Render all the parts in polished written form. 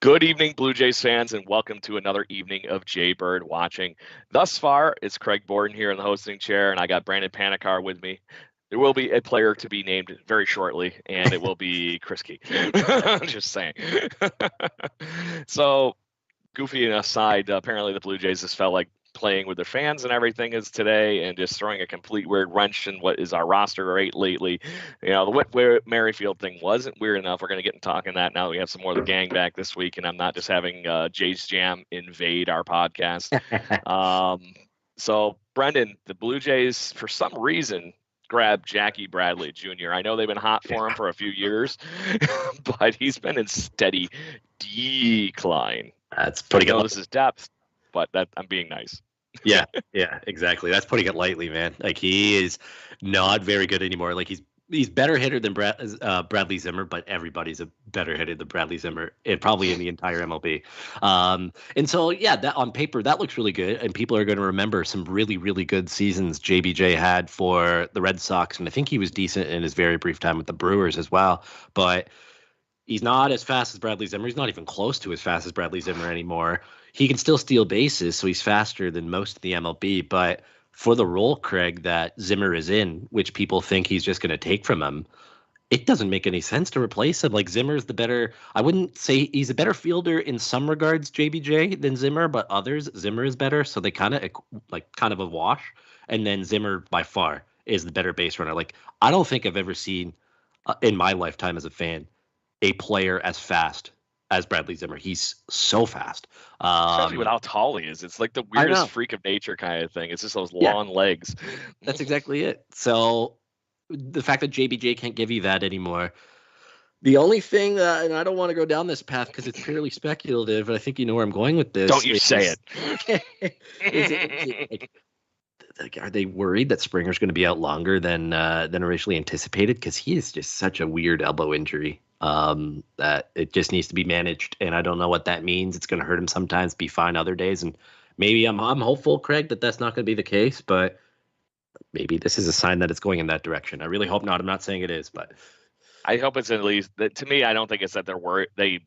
Good evening, Blue Jays fans, and welcome to another evening of Jay Bird Watching. Thus far, it's Craig Borden here in the hosting chair, and I got Brandon Panikar with me. There will be a player to be named very shortly, and it will be Chris Key. Just saying. So, goofy aside, apparently the Blue Jays just felt like playing with their fans and everything is today and just throwing a complete weird wrench in what is our roster rate lately. The Whit Merrifield thing wasn't weird enough. We're going to get into talking that now that we have some more of the gang back this week, and I'm not just having Jays Jam invade our podcast. So, Brendan, the Blue Jays, for some reason, grabbed Jackie Bradley Jr. I know they've been hot for him for a few years, but he's been in steady decline. That's putting it. This is depth, but I'm being nice. Yeah, exactly. That's putting it lightly, man. Like, he is not very good anymore. Like, he's better hitter than Bradley Zimmer, but everybody's a better hitter than Bradley Zimmer, and probably in the entire MLB. And so, yeah, that on paper that looks really good, and people are going to remember some really, really good seasons JBJ had for the Red Sox, and I think he was decent in his very brief time with the Brewers as well. But he's not as fast as Bradley Zimmer. He's not even close to as fast as Bradley Zimmer anymore. He can still steal bases, so he's faster than most of the MLB. But for the role, Craig, that Zimmer is in, which people think he's just going to take from him, it doesn't make any sense to replace him. Like, Zimmer's the better – I wouldn't say he's a better fielder in some regards, JBJ, than Zimmer, but others, Zimmer is better. So they kind of a wash. And then Zimmer, by far, is the better base runner. Like, I don't think I've ever seen, in my lifetime as a fan, a player as fast as Bradley Zimmer. He's so fast. Especially with how tall he is. It's like the weirdest freak of nature kind of thing. It's just those long legs. That's exactly it. So the fact that JBJ can't give you that anymore. The only thing that, and I don't want to go down this path because it's purely speculative, but I think you know where I'm going with this. Don't you say it. Are they worried that Springer's going to be out longer than originally anticipated? Because he is just such a weird elbow injury that it just needs to be managed, and I don't know what that means. It's going to hurt him sometimes, be fine other days, and maybe I'm hopeful, Craig, that that's not going to be the case, but maybe this is a sign that it's going in that direction. I really hope not. I'm not saying it is, but I hope it's at least that. To me, I don't think it's that they're worried. They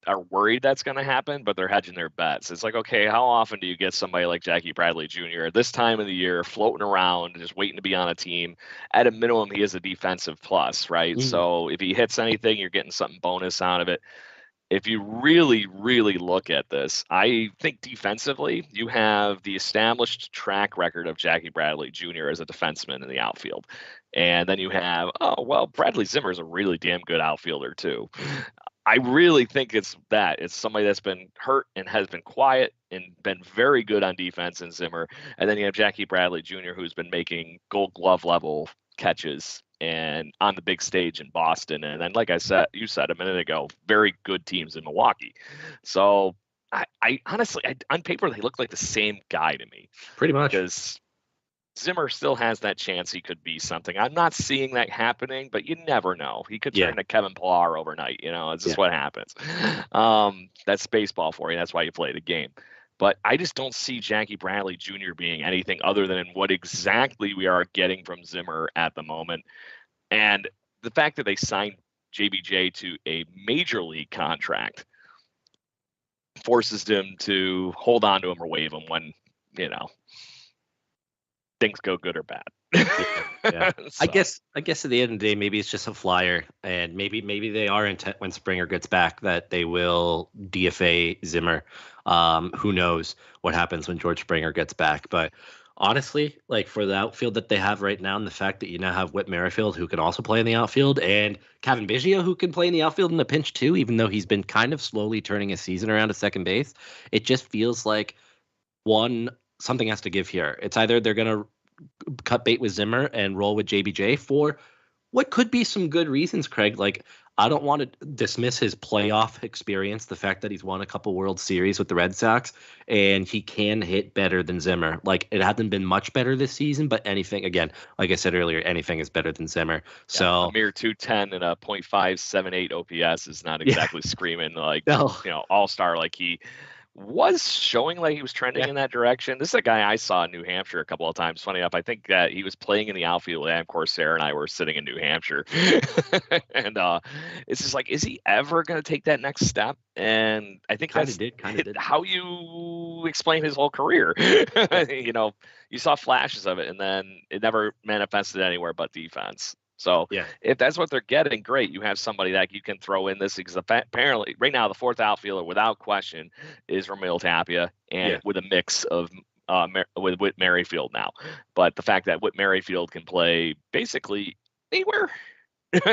are worried that's going to happen, but they're hedging their bets. It's like, okay, how often do you get somebody like Jackie Bradley Jr. at this time of the year floating around, just waiting to be on a team? At a minimum, he is a defensive plus, right? Mm-hmm. So if he hits anything, you're getting something bonus out of it. If you really, really look at this, I think defensively, you have the established track record of Jackie Bradley Jr. as a defenseman in the outfield. And then you have, Bradley Zimmer is a really damn good outfielder too. I really think it's that. It's somebody that's been hurt and has been quiet and been very good on defense in Zimmer. And then you have Jackie Bradley Jr., who's been making Gold Glove level catches and on the big stage in Boston. And then, like you said a minute ago, very good teams in Milwaukee. So I honestly, on paper, they look like the same guy to me. Pretty much. Because Zimmer still has that chance he could be something. I'm not seeing that happening, but you never know. He could turn into Kevin Pillar overnight. It's just what happens. That's baseball for you. That's why you play the game. But I just don't see Jackie Bradley Jr. being anything other than what exactly we are getting from Zimmer at the moment. And the fact that they signed JBJ to a major league contract forces them to hold on to him or waive him when, things go good or bad. So. I guess at the end of the day, maybe it's just a flyer, and maybe they are intent when Springer gets back that they will DFA Zimmer. Who knows what happens when George Springer gets back? But honestly, like, for the outfield that they have right now, and the fact that you now have Whit Merrifield, who can also play in the outfield, and Cavan Biggio, who can play in the outfield in a pinch too, even though he's been kind of slowly turning his season around to second base, it just feels like something has to give here. It's either they're going to cut bait with Zimmer and roll with JBJ for what could be some good reasons, Craig. Like, I don't want to dismiss his playoff experience, the fact that he's won a couple World Series with the Red Sox, and he can hit better than Zimmer. Like, it hasn't been much better this season, but anything, again, like I said earlier, anything is better than Zimmer. So a mere 210 and a .578 OPS is not exactly screaming like, all-star like he was showing like he was trending in that direction. This is a guy I saw in New Hampshire a couple of times. Funny enough, I think that he was playing in the outfield when Adam Corsair and I were sitting in New Hampshire. And it's just like, is he ever going to take that next step? And I think Kind that's of did. how you explain his whole career. You know, you saw flashes of it, and then it never manifested anywhere but defense. So if that's what they're getting, great. You have somebody that you can throw in this because apparently right now the fourth outfielder without question is Ramil Tapia, and with a mix of with Whit Merrifield now. But the fact that Whit Merrifield can play basically anywhere,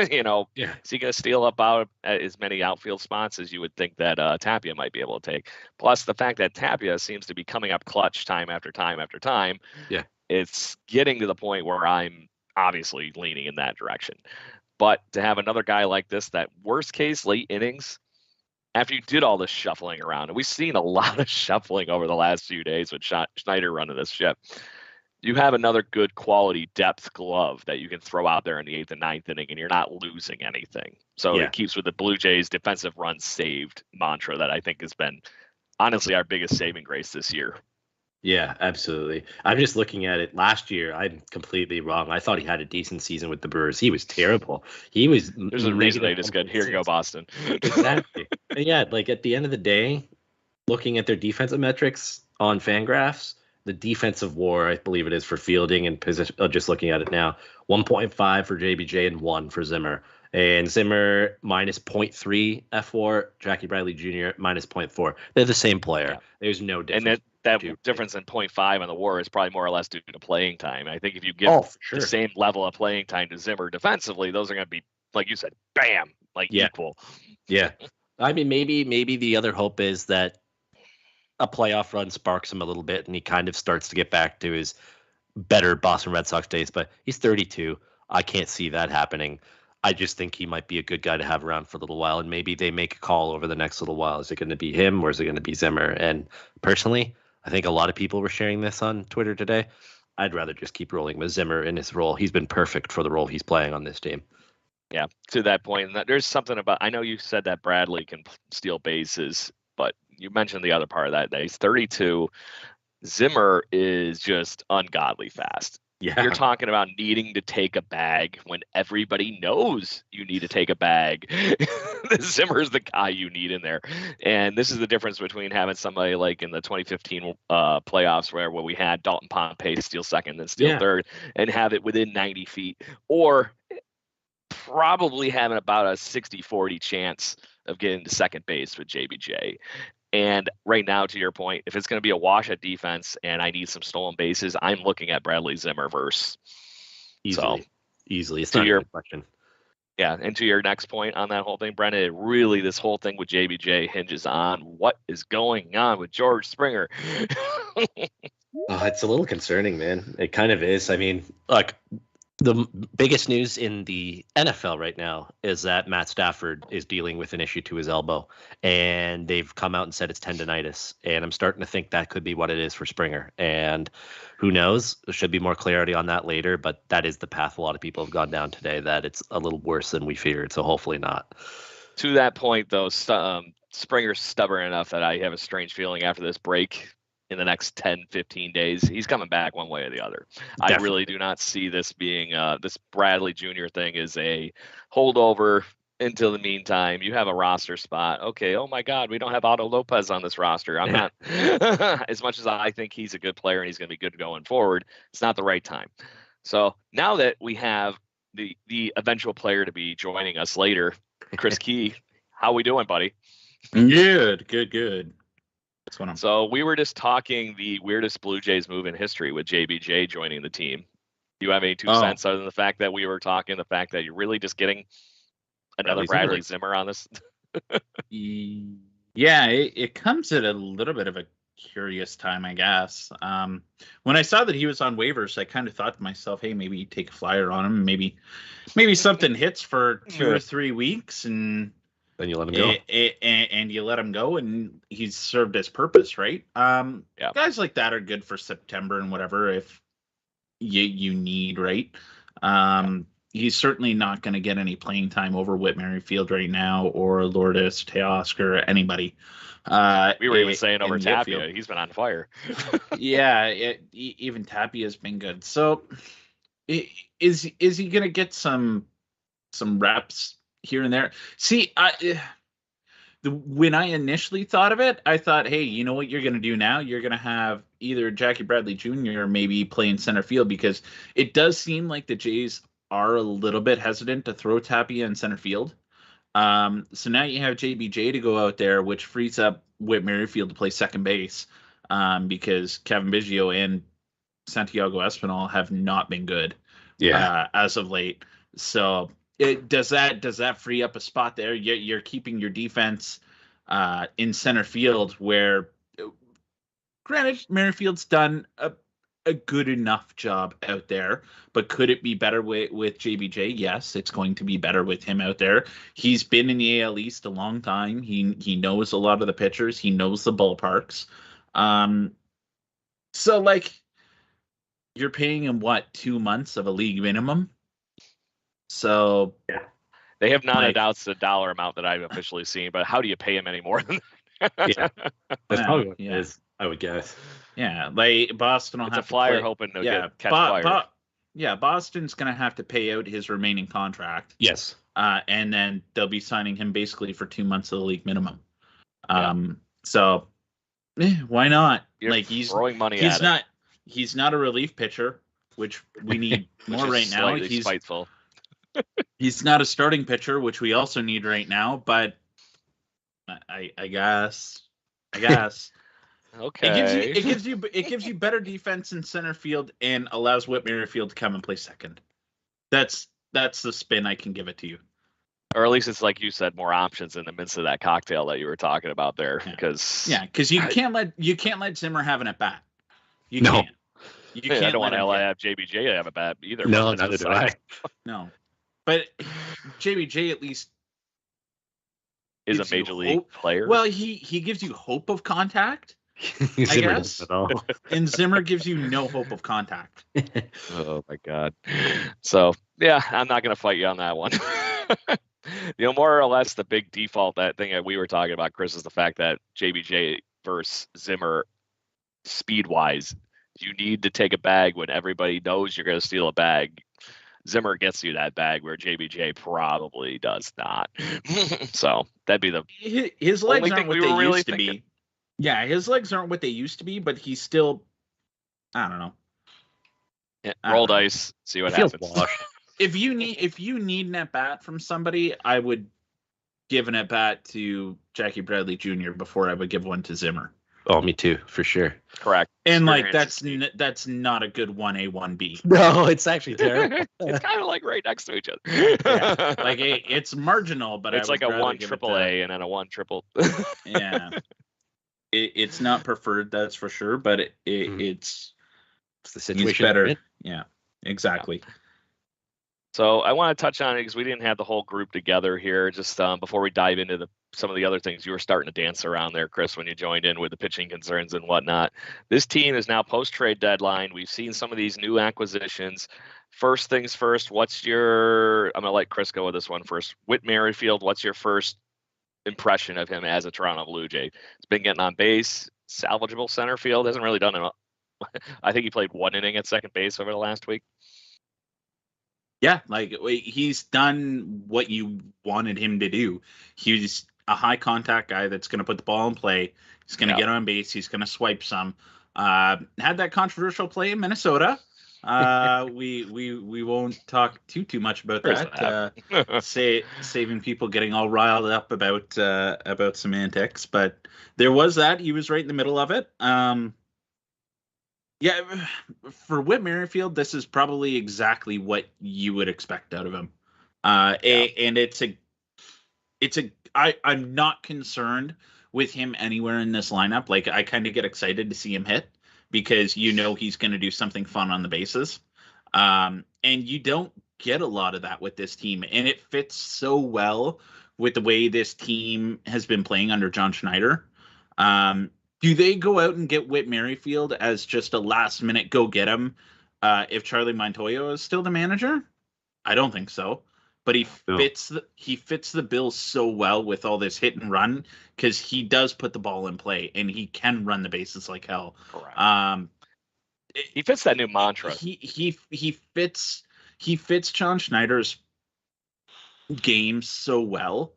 you know, is he going to steal up out as many outfield spots as you would think that Tapia might be able to take? Plus the fact that Tapia seems to be coming up clutch time after time after time. Yeah, it's getting to the point where I'm obviously leaning in that direction. But to have another guy like this, that worst case late innings, after you did all this shuffling around, and we've seen a lot of shuffling over the last few days with Schneider running this ship, you have another good quality depth glove that you can throw out there in the 8th and 9th inning, and you're not losing anything. So it keeps with the Blue Jays defensive runs saved mantra that I think has been honestly our biggest saving grace this year. Yeah, absolutely. I'm just looking at it. Last year, I'm completely wrong. I thought he had a decent season with the Brewers. He was terrible. He was. There's a reason they just got, here you go, Boston. Exactly. Yeah, like at the end of the day, looking at their defensive metrics on Fangraphs, the defensive WAR, I believe it is for fielding and position. Just looking at it now, 1.5 for JBJ and 1 for Zimmer. And Zimmer minus 0.3 FWAR, Jackie Bradley Jr. minus 0.4. They're the same player. There's no difference. And that difference in 0.5 on the WAR is probably more or less due to playing time. I think if you give the same level of playing time to Zimmer defensively, those are going to be, like you said, bam, equal. Yeah. I mean, maybe the other hope is that a playoff run sparks him a little bit and he kind of starts to get back to his better Boston Red Sox days. But he's 32. I can't see that happening. I just think he might be a good guy to have around for a little while, and maybe they make a call over the next little while. Is it going to be him or is it going to be Zimmer? And personally, I think a lot of people were sharing this on Twitter today. I'd rather just keep rolling with Zimmer in his role. He's been perfect for the role he's playing on this team. Yeah, to that point, there's something about, I know you said that Bradley can steal bases, but you mentioned the other part of that he's 32. Zimmer is just ungodly fast. Yeah. You're talking about needing to take a bag when everybody knows you need to take a bag. Zimmer's the guy you need in there. And this is the difference between having somebody like in the 2015 playoffs where we had Dalton Pompey steal second and steal third and have it within 90 feet, or probably having about a 60-40 chance of getting to second base with JBJ. And right now, to your point, if it's going to be a wash at defense and I need some stolen bases, I'm looking at Bradley Zimmer verse. Easily. It's not a question. Yeah, and to your next point on that whole thing, Brendan, really this whole thing with JBJ hinges on what is going on with George Springer. It's a little concerning, man. It kind of is. I mean, look, the biggest news in the NFL right now is that Matt Stafford is dealing with an issue to his elbow, and they've come out and said it's tendonitis. And I'm starting to think that could be what it is for Springer. And who knows? There should be more clarity on that later, but that is the path a lot of people have gone down today, that it's a little worse than we feared. So hopefully not. To that point, though, Springer's stubborn enough that I have a strange feeling after this break in the next 10, 15 days, he's coming back one way or the other. Definitely. I really do not see this being this Bradley Jr. thing is a holdover until the meantime. You have a roster spot. Okay, oh my God, we don't have Otto Lopez on this roster. I'm not, as much as I think he's a good player and he's going to be good going forward, it's not the right time. So now that we have the eventual player to be joining us later, Chris Key, how we doing, buddy? Good. So we were just talking the weirdest Blue Jays move in history with JBJ joining the team. Do you have any two cents other than the fact that we were talking the fact that you're really just getting another Bradley Zimmer on this? Yeah, it comes at a little bit of a curious time, I guess. When I saw that he was on waivers, I kind of thought to myself, hey, maybe you take a flyer on him. Maybe something hits for 2 or 3 weeks and then you let him go. And you let him go, and he's served his purpose, right? Guys like that are good for September and whatever if you need, right? he's certainly not going to get any playing time over Whit Merrifield right now, or Lourdes, Teoscar, anybody. We were even saying over in the outfield. Tapia, he's been on fire. Yeah, even Tapia has been good. So, is he going to get some reps here and there? See, when I initially thought of it, I thought, hey, you know what you're going to do now? You're going to have either Jackie Bradley Jr. maybe play in center field, because it does seem like the Jays are a little bit hesitant to throw Tapia in center field. So now you have JBJ to go out there, which frees up Whit Merrifield to play second base, because Kevin Biggio and Santiago Espinal have not been good as of late. So does that free up a spot there? You're keeping your defense in center field, where, granted, Merrifield's done a good enough job out there, but could it be better with JBJ? Yes, it's going to be better with him out there. He's been in the AL East a long time. He knows a lot of the pitchers. He knows the ballparks. So, like, you're paying him, 2 months of a league minimum? So yeah, they have not announced the dollar amount that I've officially seen, but how do you pay him any more than that? That's probably what it is, I would guess. Yeah, like Boston will it's have a flyer to hoping to catch fire. Boston's going to have to pay out his remaining contract. Yes. And then they'll be signing him basically for 2 months of the league minimum. So why not? You're he's throwing money he's not a relief pitcher, which we need more right now. He's spiteful. He's not a starting pitcher, which we also need right now, but I guess. Okay. It gives you better defense in center field and allows Whit Merrifield to come and play second. That's the spin I can give it to you. Or at least it's like you said, more options in the midst of that cocktail that you were talking about there. Because you can't let Zimmer have an at bat. You no. can't. You can't. I don't want to have JBJ have a bat either. No, neither do I. No. But JBJ at least is a major league player. Well, he gives you hope of contact, I guess. And Zimmer gives you no hope of contact. Oh my God. So yeah, I'm not going to fight you on that one. More or less the big default, that thing that we were talking about, Chris, is the fact that JBJ versus Zimmer, speed wise, you need to take a bag when everybody knows you're going to steal a bag. Zimmer gets you that bag where JBJ probably does not. So that'd be his legs aren't what they used to be. Yeah, his legs aren't what they used to be, but he's still, I don't know. Yeah, roll dice, see what happens. If you need an at bat from somebody, I would give an at bat to Jackie Bradley Jr. before I would give one to Zimmer. Oh, me too, for sure. Correct. And that's not a good 1A 1B. No, it's actually terrible. It's kind of like right next to each other. Yeah. It's marginal, but it's like a 1 AAA and then a 1 triple. Yeah. It's not preferred, that's for sure, but it's the situation better. Yeah, exactly. So I want to touch on it because we didn't have the whole group together here. Just before we dive into some of the other things, you were starting to dance around there, Chris, when you joined in with the pitching concerns and whatnot. This team is now post-trade deadline. We've seen some of these new acquisitions. First things first, I'm going to let Chris go with this one first. Whit Merrifield, what's your first impression of him as a Toronto Blue Jay? He's been getting on base, salvageable center field, hasn't really done it. I think he played 1 inning at second base over the last week. Yeah, he's done what you wanted him to do. He's a high contact guy that's going to put the ball in play. He's going to get on base. He's going to swipe some. Had that controversial play in Minnesota. We won't talk too much about that. Saving people getting all riled up about semantics, but there was that. He was right in the middle of it. Yeah, for Whit Merrifield, this is probably exactly what you would expect out of him. And I'm not concerned with him anywhere in this lineup. I kind of get excited to see him hit because he's going to do something fun on the bases. And you don't get a lot of that with this team. And it fits so well with the way this team has been playing under John Schneider. Do they go out and get Whit Merrifield as just a last minute go get him if Charlie Montoyo is still the manager? I don't think so. But No. he fits the bill so well with all this hit and run because he does put the ball in play and he can run the bases like hell. Correct. He fits that new mantra. He fits John Schneider's game so well.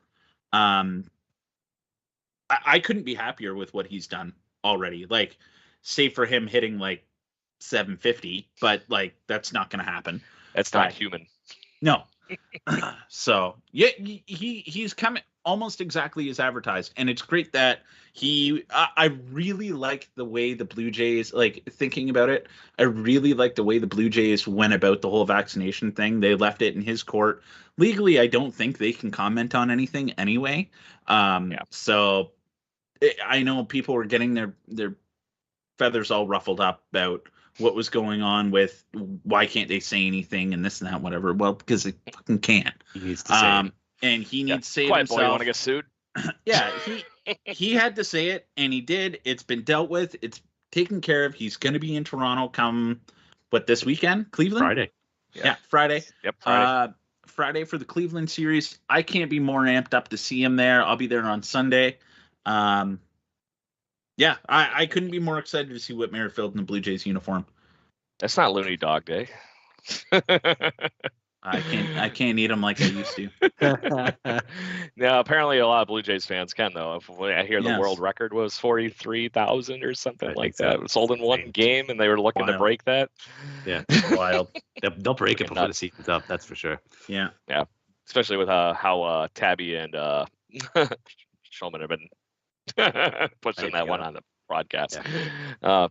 I couldn't be happier with what he's done already. Like, save for him hitting like 750, but like that's not going to happen. That's not human. No. So yeah, he's coming almost exactly as advertised, and it's great that I really like the way the Blue Jays, like, thinking about it, I really like the way the Blue Jays went about the whole vaccination thing. They left it in his court. Legally, I don't think they can comment on anything anyway. So I know people were getting their feathers all ruffled up about what was going on with why can't they say anything and this and that, whatever. Well, because they fucking can't. He needs to say it. And he needs to say it Quiet himself. boy, you want to get sued? Yeah, he had to say it, and he did. It's been dealt with. It's taken care of. He's going to be in Toronto come, this weekend? Cleveland? Friday. Yeah, Friday. Yep, Friday. Friday for the Cleveland series. I can't be more amped up to see him there. I'll be there on Sunday. Yeah, I couldn't be more excited to see Whit Merrifield in the Blue Jays uniform. That's not Looney Dog Day. I can't eat them like I used to. No, apparently a lot of Blue Jays fans can, though. I hear the Yes. world record was 43,000 or something I like think that. so. It was sold in one game, and they were looking to Wild. break that. Yeah, wild. They'll break it Freaking before the nuts. season's up. That's for sure. Yeah. Especially with how Tabby and Shulman have been pushing that one on the broadcast.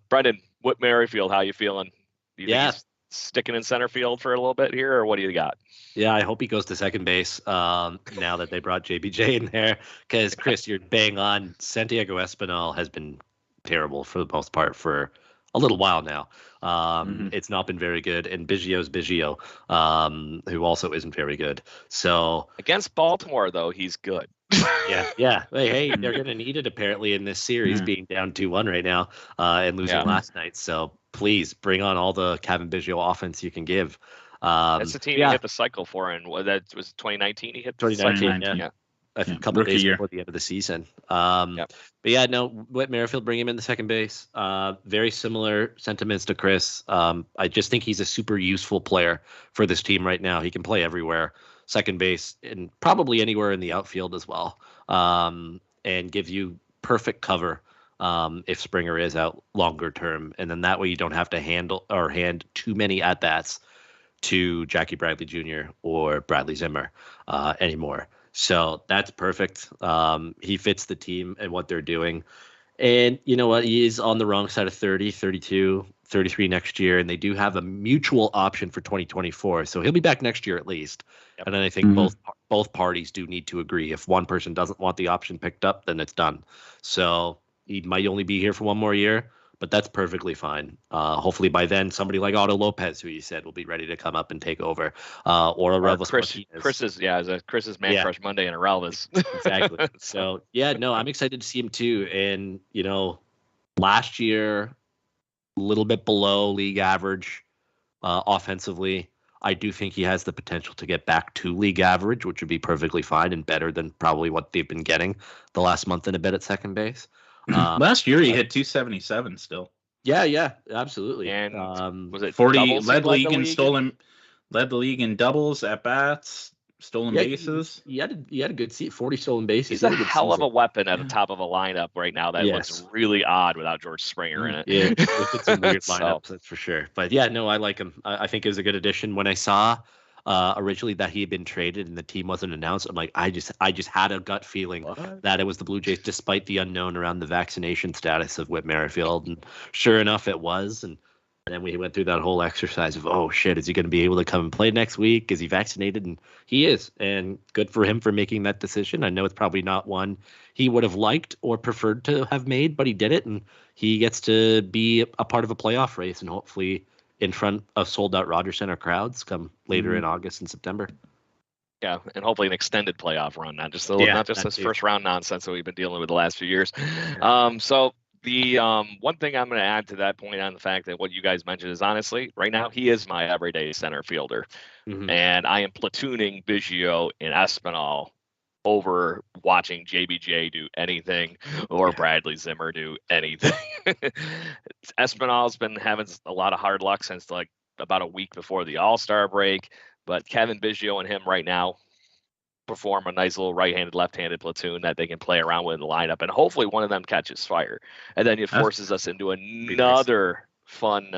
Brendan, Whit Merrifield, how you feeling? Do you think he's sticking in center field for a little bit here, or what do you got? Yeah, I hope he goes to second base now that they brought JBJ in there. Because, Chris, you're bang on. Santiago Espinal has been terrible for the most part for a little while now. It's not been very good. And Biggio's Biggio, who also isn't very good. So Against Baltimore, though, he's good. yeah. Hey, they're going to need it apparently in this series, being down 2-1 right now and losing last night. So please bring on all the Kevin Biggio offense you can give. That's the team he hit the cycle for, and that was 2019. He hit the 2019, cycle. yeah. A couple of rookie days year. before the end of the season. But yeah, no, Whit Merrifield, bring him in the second base. Very similar sentiments to Chris. I just think he's a super useful player for this team right now. He can play everywhere, second base, and probably anywhere in the outfield as well, and give you perfect cover if Springer is out longer term. And then that way you don't have to hand too many at-bats to Jackie Bradley Jr. or Bradley Zimmer anymore. So that's perfect. He fits the team and what they're doing. And you know what? He is on the wrong side of 30, 32, 33 next year. And they do have a mutual option for 2024. So he'll be back next year at least. Yep. And then I think both parties do need to agree. If one person doesn't want the option picked up, then it's done. So he might only be here for one more year, but that's perfectly fine. Hopefully by then, somebody like Otto Lopez, who you said will be ready to come up and take over, or Aurelvis Martinez. Chris's man crush Monday in Aurelvis. Exactly. So yeah, no, I'm excited to see him too. And last year, a little bit below league average offensively. I do think he has the potential to get back to league average, which would be perfectly fine and better than probably what they've been getting the last month and a bit at second base. Last year he hit 277 still. Yeah, absolutely. And was it 40 doubles led he the league in stolen, led the league in doubles, at bats, stolen bases. He had a good seat, 40 stolen bases. He's a hell of a weapon at the top of a lineup right now that looks really odd without George Springer in it. Yeah, it's some weird lineups, that's for sure. But yeah, no, I like him. I think it was a good addition. When I saw originally that he had been traded and the team wasn't announced, I'm like, I just had a gut feeling that it was the Blue Jays, despite the unknown around the vaccination status of Whit Merrifield. And sure enough, it was. And then we went through that whole exercise of, oh shit, is he going to be able to come and play next week? Is he vaccinated? And he is. And good for him for making that decision. I know it's probably not one he would have liked or preferred to have made, but he did it. And he gets to be a part of a playoff race and hopefully in front of sold-out Rogers Center crowds come later in August and September. Yeah, and hopefully an extended playoff run, not just this first round nonsense that we've been dealing with the last few years. So The one thing I'm going to add to that point on the fact that what you guys mentioned is honestly, right now he is my everyday center fielder, and I am platooning Biggio and Espinal over watching JBJ do anything or Bradley Zimmer do anything. Espinal's been having a lot of hard luck since like about a week before the All-Star break, but Kevin Biggio and him right now perform a nice little right-handed, left-handed platoon that they can play around with in the lineup, and hopefully one of them catches fire. And then it forces us into another fun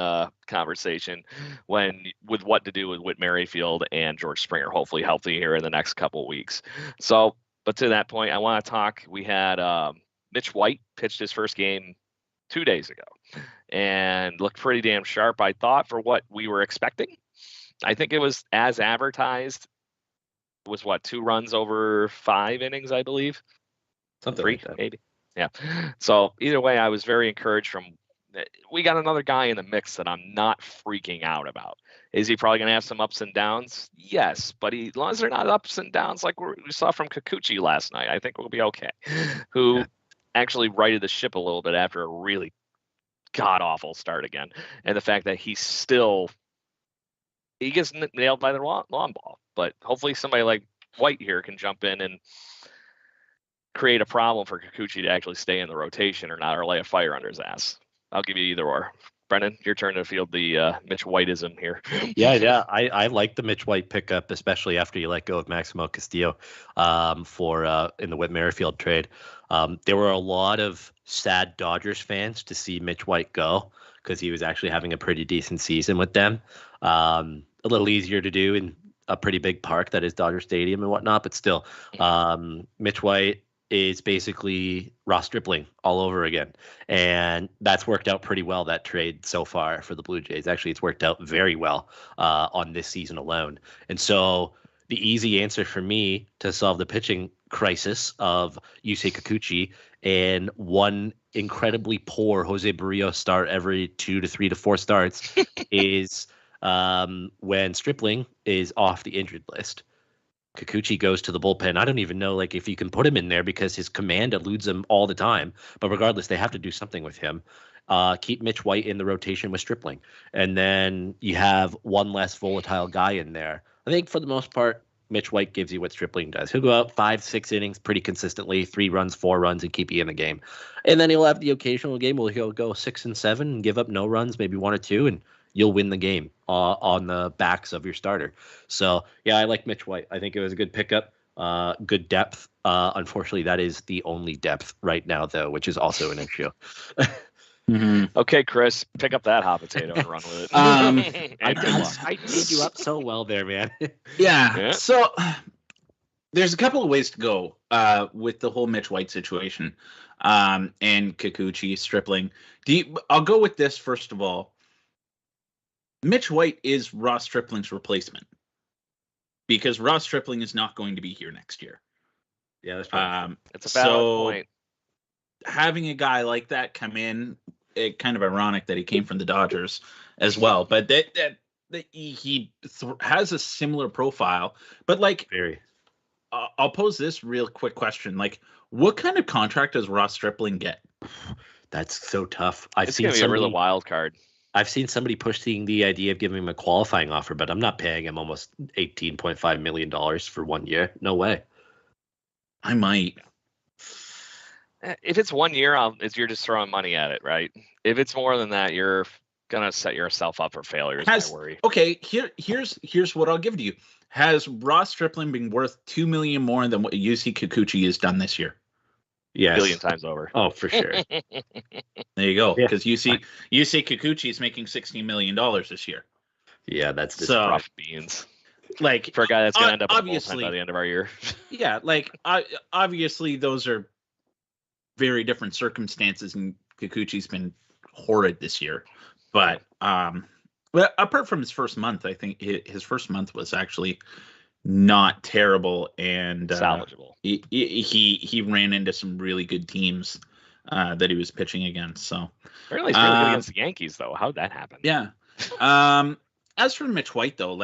conversation with what to do with Whit Merrifield and George Springer, hopefully healthy here in the next couple of weeks. So, but to that point, I want to talk. We had Mitch White pitched his first game 2 days ago and looked pretty damn sharp, I thought, for what we were expecting. I think it was as advertised. It was what, 2 runs over 5 innings, I believe? Something 3, like that. maybe. Yeah. So either way, I was very encouraged from. We got another guy in the mix that I'm not freaking out about. Is he probably going to have some ups and downs? Yes, but as long as they're not ups and downs like we saw from Kikuchi last night, I think we'll be okay. Who actually righted the ship a little bit after a really god-awful start again. And the fact that he gets nailed by the long ball. But hopefully somebody like White here can jump in and create a problem for Kikuchi to actually stay in the rotation or not, or lay a fire under his ass. I'll give you either or. Brendan, your turn to field the Mitch Whiteism here. Yeah. I like the Mitch White pickup, especially after you let go of Maximo Castillo for in the Whit Merrifield trade. There were a lot of sad Dodgers fans to see Mitch White go because he was actually having a pretty decent season with them. A little easier to do in a pretty big park that is Dodger Stadium and whatnot, but still, Mitch White is basically Ross Stripling all over again. And that's worked out pretty well, that trade so far for the Blue Jays. Actually, it's worked out very well on this season alone. And so the easy answer for me to solve the pitching crisis of Yusei Kikuchi and one incredibly poor Jose Barrios start every 2 to 3 to 4 starts is when Stripling is off the injured list. Kikuchi goes to the bullpen. I don't even know if you can put him in there because his command eludes him all the time. But regardless, they have to do something with him. Keep Mitch White in the rotation with Stripling. And then you have one less volatile guy in there. I think for the most part, Mitch White gives you what Stripling does. He'll go out 5-6 innings pretty consistently, 3 runs, 4 runs, and keep you in the game. And then he'll have the occasional game where he'll go 6 and 7 and give up no runs, maybe 1 or 2, and you'll win the game on the backs of your starter. So, yeah, I like Mitch White. I think it was a good pickup, good depth. Unfortunately, that is the only depth right now, though, which is also an issue. Okay, Chris, pick up that hot potato and run with it. I teed you up so well there, man. Yeah. So there's a couple of ways to go with the whole Mitch White situation and Kikuchi, Stripling. I'll go with this first of all. Mitch White is Ross Stripling's replacement because Ross Stripling is not going to be here next year. Yeah, that's right. It's a valid point. Having a guy like that come in, it kind of ironic that he came from the Dodgers as well, but that he has a similar profile. But very. I'll pose this real quick question: what kind of contract does Ross Stripling get? That's so tough. It's going to be a real wild card. I've seen somebody pushing the idea of giving him a qualifying offer, but I'm not paying him almost $18.5 million for 1 year. No way. I might. If it's 1 year, you're just throwing money at it, right? If it's more than that, you're gonna set yourself up for failure. I worry. Okay, here's what I'll give to you. Has Ross Stripling been worth $2 million more than what Yusei Kikuchi has done this year? Yes. A billion times over. Oh, for sure. There you go. Because Yusei Kikuchi is making $16 million this year. Yeah, that's just rough beans. For a guy that's going to end up obviously by the end of our year. Yeah, obviously those are very different circumstances, and Kikuchi's been horrid this year. But apart from his first month, I think his first month was actually not terrible and salvageable. He ran into some really good teams that he was pitching against. So apparently he's really good against the Yankees, though. How'd that happen? Yeah. As for Mitch White, though,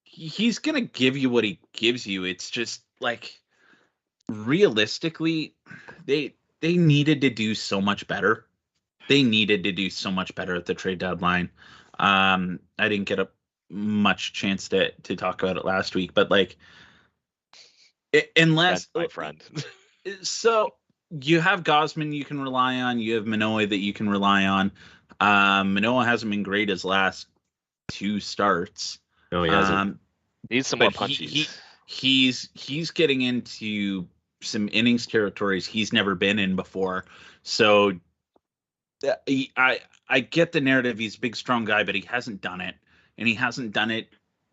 he's gonna give you what he gives you. It's just realistically, they needed to do so much better. They needed to do so much better at the trade deadline. I didn't get a much chance to talk about it last week, but like, unless That's my friend. So you have Gosman you can rely on. You have Manoah that you can rely on. Manoah hasn't been great his last 2 starts. No, he hasn't. Needs some more but punchies. He's getting into some innings territories he's never been in before. So I get the narrative. He's a big, strong guy, but he hasn't done it, and he hasn't done it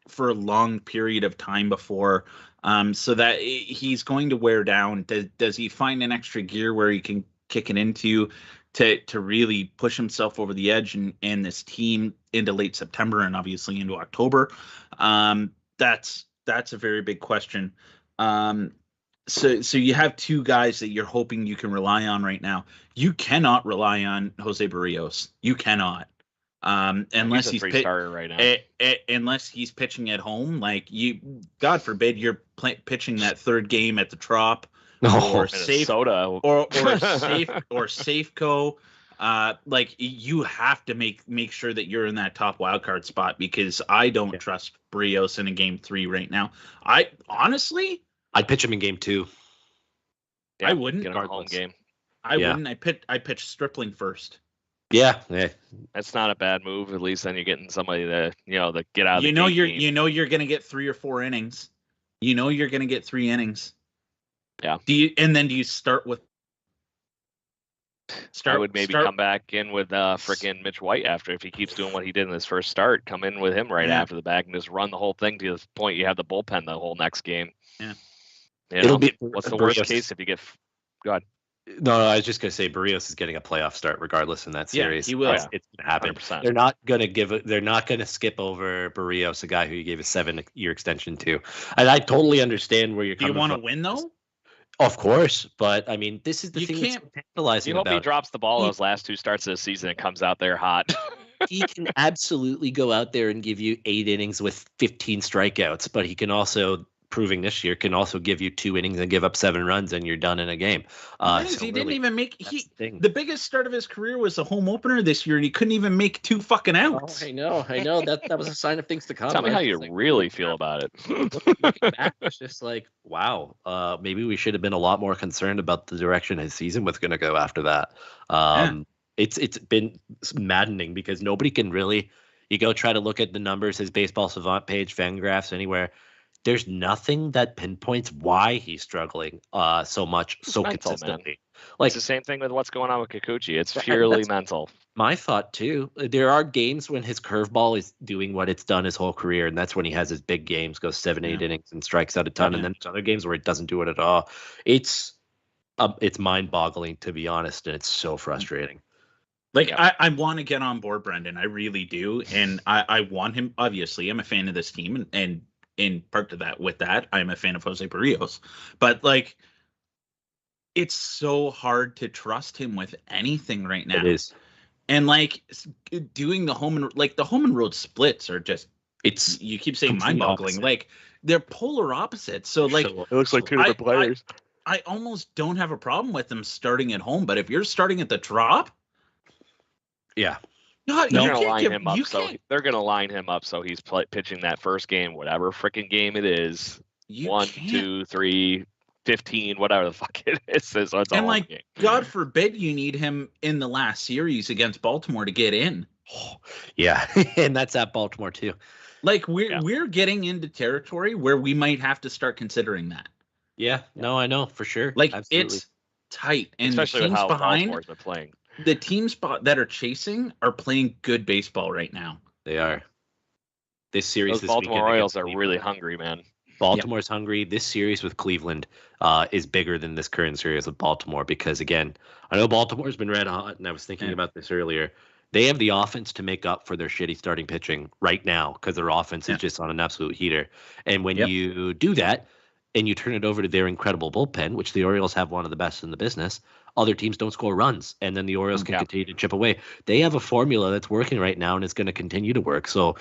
for a long period of time before. So that he's going to wear down. Does he find an extra gear where he can kick it into to really push himself over the edge and this team into late September and obviously into October? That's a very big question. So you have 2 guys that you're hoping you can rely on right now. You cannot rely on Jose Barrios. You cannot. Unless he's starter right now. Unless he's pitching at home, like God forbid you're pitching that 3rd game at the Trop or Minnesota or Safeco. Like you have to make sure that you're in that top wildcard spot, because I don't trust Barrios in a game 3 right now. I'd pitch him in game 2. I wouldn't. Get him a home game. I wouldn't. I pitch Stripling first. Yeah. That's not a bad move. At least then you're getting somebody to get out of the you're going to get 3 or 4 innings. You're going to get 3 innings. Yeah. Do you start with I would maybe come back in with freaking Mitch White after, if he keeps doing what he did in his first start. Come in with him right after the back and just run the whole thing to the point you have the bullpen the whole next game. Yeah. It'll be what's the worst case if you get? Go ahead. No, I was just gonna say Barrios is getting a playoff start regardless in that series. Yeah, he will. It's gonna happen. 100%. They're not gonna skip over Barrios, a guy who you gave a 7-year extension to. And I totally understand where you're coming from. Do you want to win though? Of course, but I mean, this is the thing that's tantalizing. You hope he drops the ball those last 2 starts of the season and comes out there hot. He can absolutely go out there and give you 8 innings with 15 strikeouts, but he can also, proving this year, can also give you 2 innings and give up 7 runs, and you're done in a game. He didn't even make the biggest start of his career was a home opener this year, and he couldn't even make 2 fucking outs. I know. That was a sign of things to come. Tell me how you really feel about it. Looking back, it's just like, wow, maybe we should have been a lot more concerned about the direction his season was going to go after that. It's been maddening because nobody can really. You go try to look at the numbers, his Baseball Savant page, Fangraphs, anywhere. There's nothing that pinpoints why he's struggling so much, so mental, Oh, consistently. Man. Like it's the same thing with what's going on with Kikuchi. It's purely mental. My thought too. There are games when his curveball is doing what it's done his whole career, and that's when he has his big games, goes 7-8 innings and strikes out a ton. And then there's other games where it doesn't do it at all. It's mind-boggling, to be honest, and it's so frustrating. Like I want to get on board Brendan, I really do, and I want him. Obviously, I'm a fan of this team, and in part to that, with that, I'm a fan of Jose Barrios. But like, it's so hard to trust him with anything right now. It is. And like doing the home and road splits are just, you keep saying mind-boggling. Opposite. Like they're polar opposites. So like It looks like 2 different players. I almost don't have a problem with them starting at home, but if you're starting at the Trop, yeah. They're gonna line him up. They're gonna line him up so he's pitching that first game, whatever freaking game it is. 1, 2, 3, 15, whatever the fuck it is. So it's and all like, game. God forbid you need him in the last series against Baltimore to get in. Yeah, and that's at Baltimore too. Like we're getting into territory where we might have to start considering that. Yeah, no, I know for sure. Like Absolutely. it's tight, and especially the teams with how behind Baltimore's been playing. The teams that are chasing are playing good baseball right now. They are. This series, Those Baltimore Royals are really hungry, man. Baltimore's hungry. This series with Cleveland is bigger than this current series with Baltimore because, again, I know Baltimore's been red hot, and I was thinking about this earlier. They have the offense to make up for their shitty starting pitching right now because their offense is just on an absolute heater. And when you do that and you turn it over to their incredible bullpen, which the Orioles have one of the best in the business, other teams don't score runs, and then the Orioles can continue to chip away. They have a formula that's working right now, and it's going to continue to work. So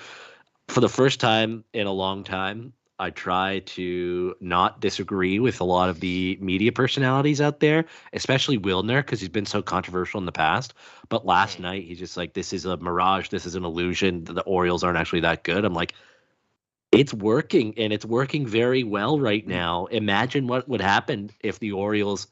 for the first time in a long time, I try to not disagree with a lot of the media personalities out there, especially Wilner, because he's been so controversial in the past. But last night, he's just like, this is a mirage. This is an illusion. The Orioles aren't actually that good. I'm like, it's working, and it's working very well right now. Imagine what would happen if the Orioles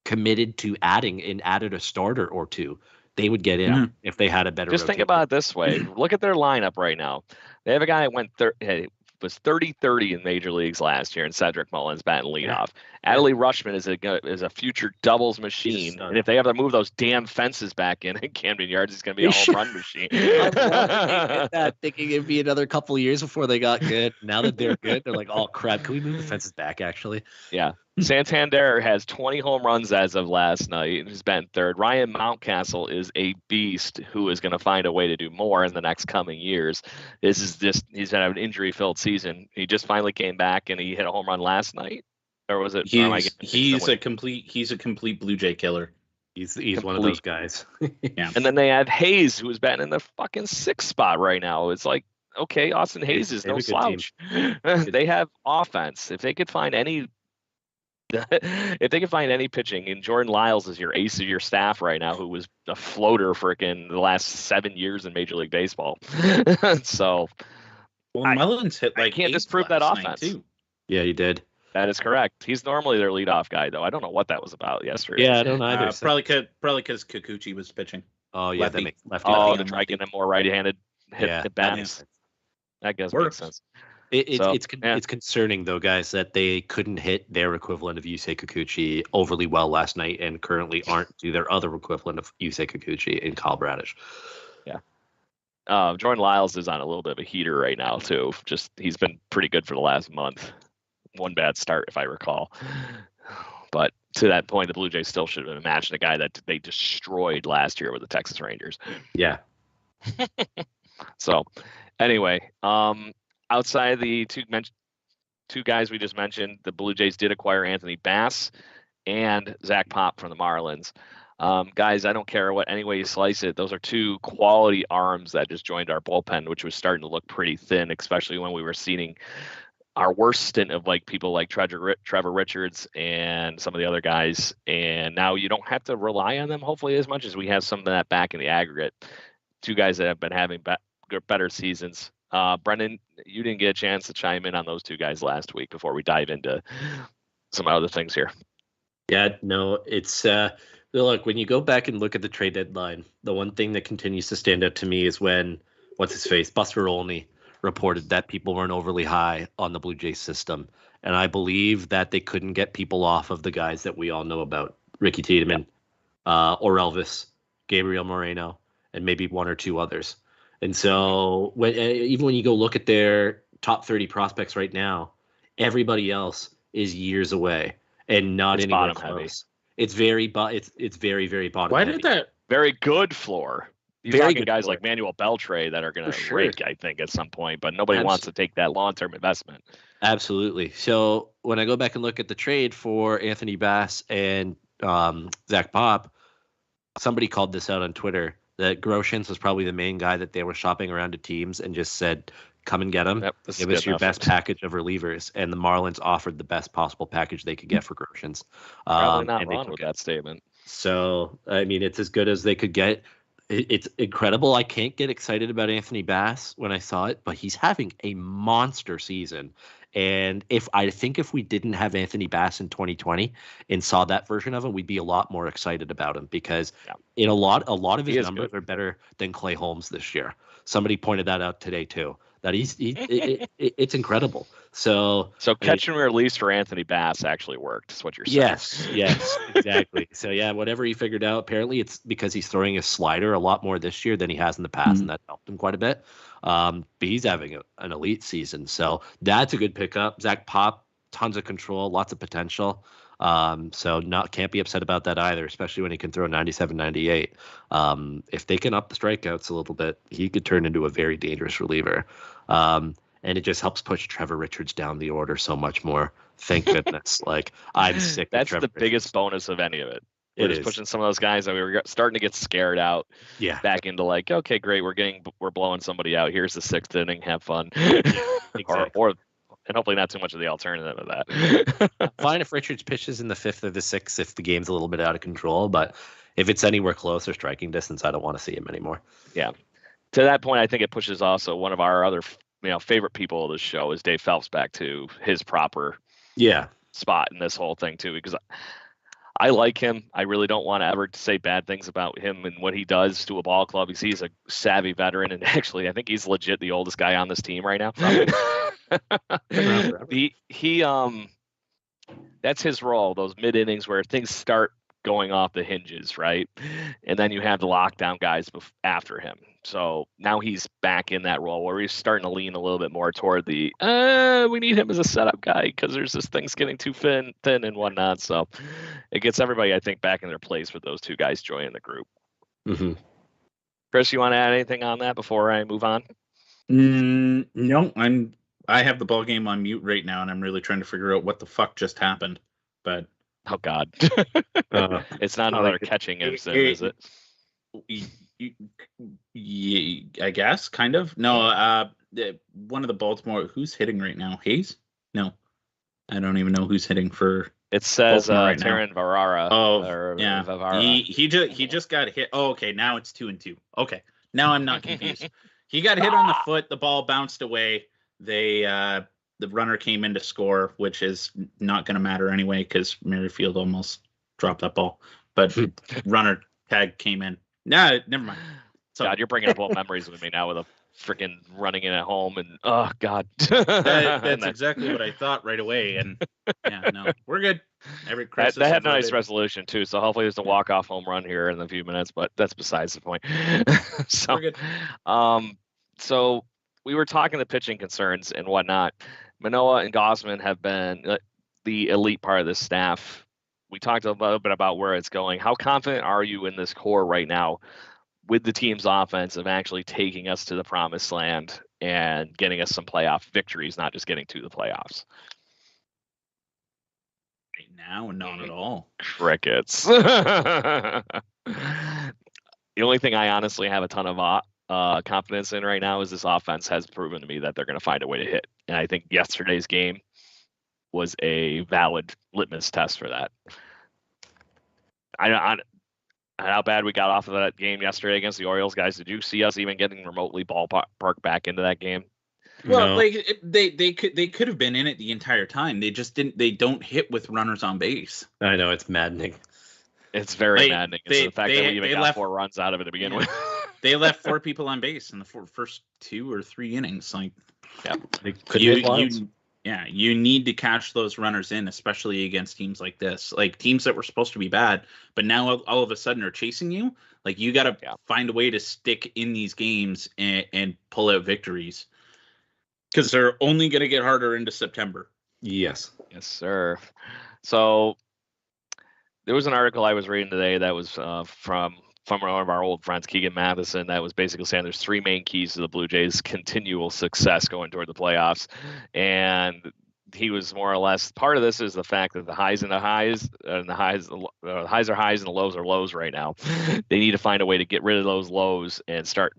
committed to added a starter or two. They would get in if they had a better Just think rotation. about it this way. Look at their lineup right now. They have a guy that was 30-30 in major leagues last year, and Cedric Mullins batting leadoff. Adley Rutschman is a future doubles machine, and if they have to move those damn fences back in at Camden Yards, it's going to be a home run machine. Thinking it'd be another couple of years before they got good. Now that they're good, they're like, oh crap, can we move the fences back? Actually, yeah. Santander has 20 home runs as of last night, and he's been third. Ryan Mountcastle is a beast who is going to find a way to do more in the next coming years. He's going to have an injury-filled season. He just finally came back and he hit a home run last night, or was it? He's a complete Blue Jay killer. He's one of those guys. Yeah. And then they have Hayes, who is batting in the fucking 6th spot right now. It's like, okay, Austin Hayes is no slouch. They have offense. If they could find any pitching, and Jordan Lyles is your ace of your staff right now, who was a floater freaking the last 7 years in Major League Baseball. So, Mullins hit I can't disprove that offense. Too. Yeah, he did. That is correct. He's normally their leadoff guy, though. I don't know what that was about yesterday. Yeah, I don't either. Probably because Kikuchi was pitching. Oh yeah, lefty. that makes lefty. Oh, lefty. to try getting him more right-handed hit bats. That does make sense. It's concerning though, guys, that they couldn't hit their equivalent of Yusei Kikuchi overly well last night, and currently aren't to their other equivalent of Yusei Kikuchi in Kyle Bradish. Yeah. Jordan Lyles is on a little bit of a heater right now too. Just he's been pretty good for the last month. One bad start, if I recall. But to that point, the Blue Jays still should have imagined a guy that they destroyed last year with the Texas Rangers. Yeah. So, anyway, outside of the two guys we just mentioned, the Blue Jays did acquire Anthony Bass and Zach Pop from the Marlins. Guys, I don't care any way you slice it. Those are two quality arms that just joined our bullpen, which was starting to look pretty thin, especially when we were seeing our worst stint of like people like Trevor Richards and some of the other guys. And now you don't have to rely on them, hopefully, as much as we have some of that back in the aggregate. Two guys that have been having better seasons. Brendan, you didn't get a chance to chime in on those two guys last week before we dive into some other things here. Yeah, no, it's look, when you go back and look at the trade deadline, the one thing that continues to stand out to me is when Buster Olney reported that people weren't overly high on the Blue Jays system. And I believe that they couldn't get people off of the guys that we all know about. Ricky Tiedemann, Orelvis, Gabriel Moreno, and maybe one or two others. And so even when you go look at their top 30 prospects right now, everybody else is years away and not anywhere close. Heavy. It's very, very bottom Why heavy. did that? Very good floor. You're Very talking good guys floor. like Manuel Beltre that are going to sure. rake, I think, at some point, but nobody wants to take that long-term investment. Absolutely. So when I go back and look at the trade for Anthony Bass and Zach Pop, somebody called this out on Twitter that Groshans was probably the main guy that they were shopping around to teams and just said, come and get him. Yep, Give us your best package of relievers. And the Marlins offered the best possible package they could get for Groshans. Probably not wrong with that statement. So, I mean, it's as good as they could get. It's incredible. I can't get excited about Anthony Bass when I saw it, but he's having a monster season. And if we didn't have Anthony Bass in 2020 and saw that version of him, we'd be a lot more excited about him because in a lot of his numbers are better than Clay Holmes this year. Somebody pointed that out today too. That it's incredible. So catch and release for Anthony Bass actually worked. Is what you're saying. Yes, exactly. So yeah, whatever he figured out, apparently it's because he's throwing his slider a lot more this year than he has in the past, and that helped him quite a bit. But he's having an elite season, so that's a good pickup. Zach Pop, tons of control, lots of potential. So can't be upset about that either, especially when he can throw 97, 98. If they can up the strikeouts a little bit, he could turn into a very dangerous reliever. And it just helps push Trevor Richards down the order so much more. Thank goodness. Like I'm sick. That's of the Trevor biggest Richards. bonus of any of it. We're just pushing some of those guys that we were starting to get scared out. Yeah. Back into like, okay, great, we're blowing somebody out. Here's the 6th inning. Have fun. Exactly. or and hopefully not too much of the alternative of that. Fine if Richards pitches in the 5th or the 6th if the game's a little bit out of control, but if it's anywhere close or striking distance, I don't want to see him anymore. Yeah. To that point, I think it pushes also one of our other favorite people of the show is Dave Phelps back to his proper spot in this whole thing too, because I like him. I really don't want to ever say bad things about him and what he does to a ball club, because he's a savvy veteran, and actually I think he's legit the oldest guy on this team right now. That's his role, those mid innings where things start going off the hinges, right? And then you have the lockdown guys after him. So now he's back in that role where he's starting to lean a little bit more toward the we need him as a setup guy because there's this thing's getting too thin and whatnot. So it gets everybody, I think, back in their place with those two guys joining the group. Mm-hmm. Chris, you want to add anything on that before I move on? No, I have the ball game on mute right now, and I'm really trying to figure out what the fuck just happened. But oh god, it's not another catching incident, is it? Yeah, I guess, kind of. No, one of the Baltimore. Who's hitting right now? Hayes? No, I don't even know who's hitting for. It says Baltimore right Taran Varara. Oh, yeah. He just got hit. Oh, okay. Now it's 2-2. Okay, now I'm not confused. He got hit on the foot. The ball bounced away. The runner came in to score, which is not going to matter anyway because Merrifield almost dropped that ball. But runner tag came in. Nah, never mind. So, God, you're bringing up old memories with me now with a freaking running in at home and oh God. That's exactly what I thought right away. And yeah, no, we're good. Every crisis that had a nice resolution too. So hopefully there's a walk-off home run here in a few minutes, but that's besides the point. So we're good. So we were talking the pitching concerns and whatnot. Manoah and Gausman have been the elite part of this staff. We talked a little bit about where it's going. How confident are you in this core right now with the team's offense of actually taking us to the promised land and getting us some playoff victories, not just getting to the playoffs? Right now, not at all. Crickets. The only thing I honestly have a ton of confidence in right now is this offense has proven to me that they're going to find a way to hit. And I think yesterday's game was a valid litmus test for that. I how bad we got off of that game yesterday against the Orioles, guys. Did you see us even getting remotely ballpark back into that game? Well, no. Like they could have been in it the entire time. They just didn't. They don't hit with runners on base. I know, it's maddening. It's very maddening. It's the fact that we even got 4 runs out of it to begin with. They left 4 people on base in the first 2 or 3 innings. Like, yeah, you need to catch those runners in, especially against teams like this, like teams that were supposed to be bad, but now all of a sudden are chasing you. Like, you got to find a way to stick in these games and pull out victories, because they're only going to get harder into September. Yes, sir. So there was an article I was reading today that was from one of our old friends, Keegan Matheson, that was basically saying there's 3 main keys to the Blue Jays' continual success going toward the playoffs. And he was more or less, part of this is the fact that the highs are highs and the lows are lows right now. They need to find a way to get rid of those lows and start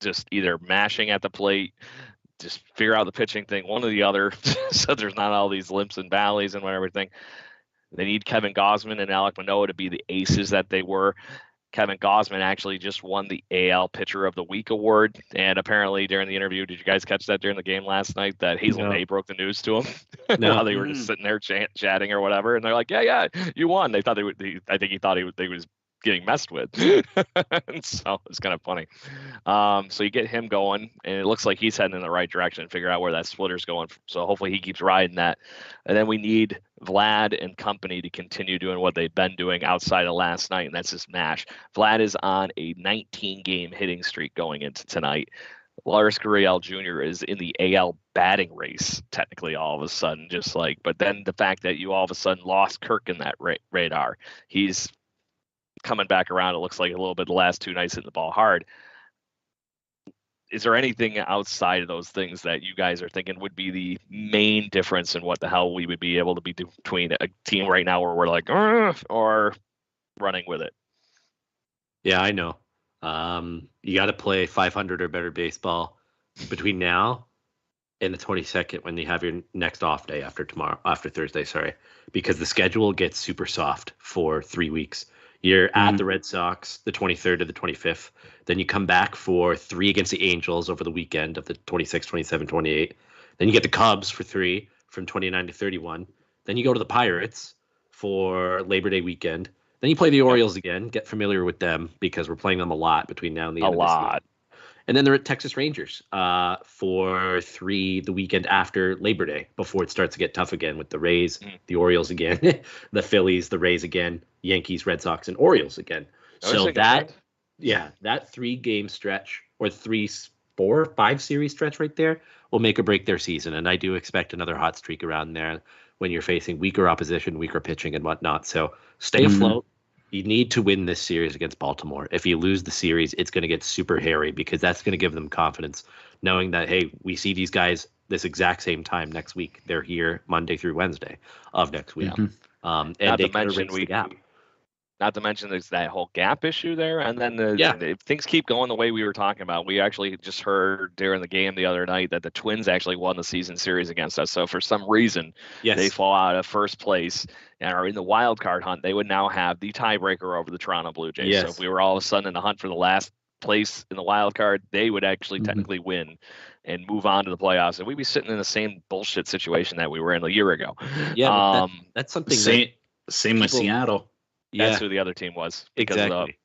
just either mashing at the plate, just figure out the pitching thing, one or the other, so there's not all these limps and valleys and everything. They need Kevin Gausman and Alek Manoah to be the aces that they were. Kevin Gausman actually just won the AL Pitcher of the Week award. And apparently during the interview, did you guys catch that during the game last night that Hazel May broke the news to him while they were just sitting there chatting or whatever? And they're like, yeah, you won. They thought I think he thought they was getting messed with. So it's kind of funny. So you get him going, and it looks like he's heading in the right direction, figure out where that splitter's going. So hopefully he keeps riding that. And then we need Vlad and company to continue doing what they've been doing outside of last night, and that's just mash. Vlad is on a 19-game hitting streak going into tonight. Lars Gurriel Jr. is in the AL batting race, technically, all of a sudden, but then the fact that you all of a sudden lost Kirk in that radar, he's coming back around. It looks like a little bit the last 2 nights hitting the ball hard. Is there anything outside of those things that you guys are thinking would be the main difference in what the hell we would be able to be between a team right now where we're like, or running with it? Yeah, I know. You got to play 500 or better baseball between now and the 22nd when you have your next off day after Thursday, sorry, because the schedule gets super soft for 3 weeks. You're at the Red Sox the 23rd to the 25th. Then you come back for 3 against the Angels over the weekend of the 26th, 27th, 28th. Then you get the Cubs for 3 from 29 to 31. Then you go to the Pirates for Labor Day weekend. Then you play the Orioles again. Get familiar with them because we're playing them a lot between now and the end of the season. And then they're at Texas Rangers for 3 the weekend after Labor Day before it starts to get tough again with the Rays, the Orioles again, the Phillies, the Rays again, Yankees, Red Sox, and Orioles again. So that 3-game stretch or 5 series stretch right there will make or break their season. And I do expect another hot streak around there when you're facing weaker opposition, weaker pitching and whatnot. So stay afloat. You need to win this series against Baltimore. If you lose the series, it's going to get super hairy because that's going to give them confidence, knowing that, hey, we see these guys this exact same time next week. They're here Monday through Wednesday of next week. And they kind of raise the gap. Not to mention there's that whole gap issue there. And then if things keep going the way we were talking about, we actually just heard during the game the other night that the Twins actually won the season series against us. So for some reason, they fall out of first place and are in the wild card hunt. They would now have the tiebreaker over the Toronto Blue Jays. So if we were all of a sudden in the hunt for the last place in the wild card, they would actually technically win and move on to the playoffs. And we'd be sitting in the same bullshit situation that we were in a year ago. Yeah, that's something. Same with Seattle. That's who the other team was. Exactly.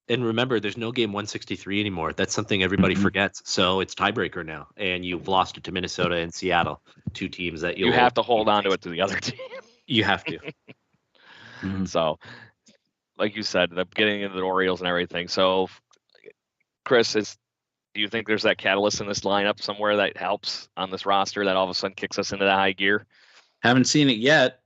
And remember, there's no game 163 anymore. That's something everybody forgets. So it's tiebreaker now. And you've lost it to Minnesota and Seattle, 2 teams that you have to hold on to it to the other team. You have to. So, like you said, getting into the Orioles and everything. So, Chris, do you think there's that catalyst in this lineup somewhere that helps on this roster that all of a sudden kicks us into the high gear? Haven't seen it yet.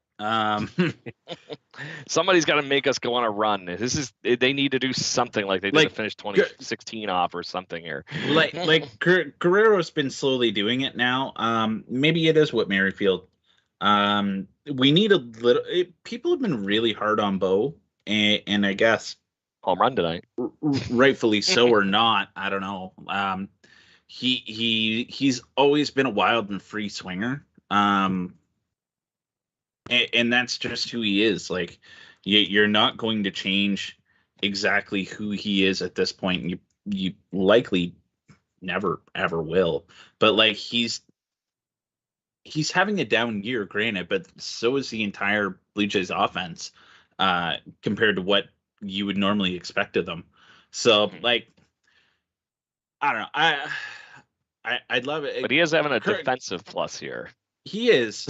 Somebody's got to make us go on a run. They need to do something like they did to finish 2016 off or something here. Like Guerrero's been slowly doing it now. Maybe it is Whit Merrifield. We need a little. People have been really hard on Bo, and I guess home run tonight, rightfully so or not. I don't know. He's always been a wild and free swinger. And that's just who he is. Like, you're not going to change exactly who he is at this point. You likely never ever will. But like he's having a down year, granted, but so is the entire Blue Jays offense compared to what you would normally expect of them. So like, I don't know. I'd love it. But he is having a defensive plus here. He is.